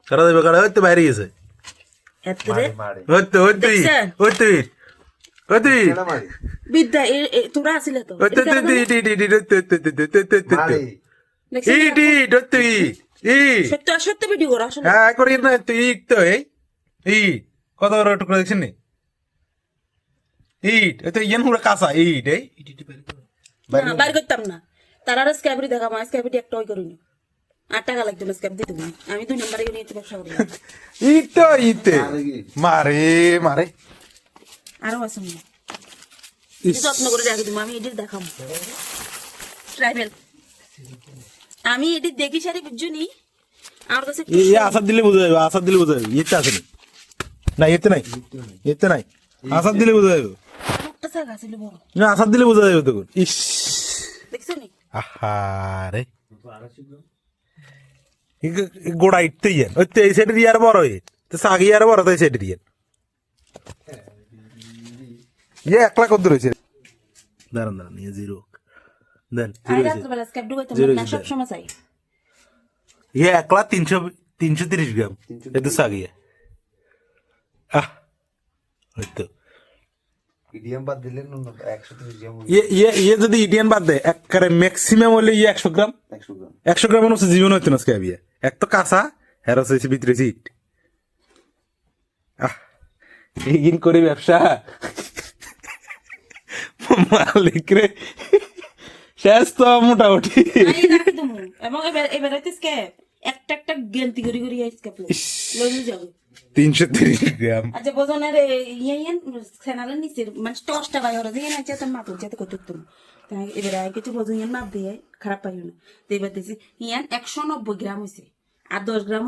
সারা দেবে কাটা হইতে বাইরে গেছে এতরে হইতে হইতে দেখছেন? হইতে হইতে বিদ্যা তোরা আসিলে তো হইতে দেখছেন? সত্য অসত্য ভিডিও করো আসলে হ্যাঁ করি না তুই তো এই কত বড় টুকরা দেখছেন নি ইট এত ইয়ান পুরো কাঁচা ইট এই না বাইর করতাম না তারা আর স্ক্যাবরি দেখা মা স্ক্যাবরি একটা ওই করিনি 8 টাকা লাগতো না স্ক্যাব দিতে আমি 2 নম্বরে নিয়ে ব্যবসা করি ইট তো ইতে মারে মারে আরো আছে না যত্ন করে রাখি তুমি আমি এডিট দেখাবো ট্রাইবেল আমি এডিট দেখি সারি বুঝুনি আমার কাছে এই আসাদ দিলে বোঝা যাবে আসাদ দিলে বোঝা যাবে ইতে আছে না এতে নাই এতে নাই আসাদ দিলে বোঝা যাবে একটা শাক আছে বড় না আসাদ দিলে বোঝা যাবে তখন ইস দেখছেন নি আহারে গোড়া ইটতে ইয়ান ওই তো এই সাইডে দিয়ে আর বড় হয়ে তো সাগি আর বড় তো এই সাইডে দিয়ে ইয়ে 1 লাখ কত রয়েছে দাঁড়ান দাঁড়ান ইয়ে জিরো দেন আই রাত্রে বেলা স্ক্যাব ঢুকাইতাম না সব সময় চাই ইয়ে 1 লাখ 330 গ্রাম এত সাগি আহ ওই তো ইডিএম বাদ দিলে 130 গ্রাম ইয়ে যদি ইডিয়ান বাদ দেয় একবারে ম্যাক্সিমাম হলে ইয়ে 100 গ্রাম 100 গ্রাম 100 গ্রামের হচ্ছে জীবন হইতো না স্ক্যাব ইয়ে এক তো কাঁচা হের হচ্ছে ভিতরে সিট আহ এইদিন করে ব্যবসা মালিক রে শেষ তো মোটামুটি আই রাখি তুমি এবং এবার হইতে স্ক্যাব একটা একটা গেলতি করি করি স্ক্যাব লই যাবে 330 গ্রাম আচ্ছা বোঝনের ইয়ান চ্যানেলের নিচে মানে 10 টাকা হলো যে না যেতে মাপ যেতে কত তুমি তাই এবারে আই কিছু বোঝন ইয়ান মাপ দিয়ে খারাপ পাইও না তো এবার দিছি ইয়ান 190 গ্রাম হইছে আর 10 গ্রাম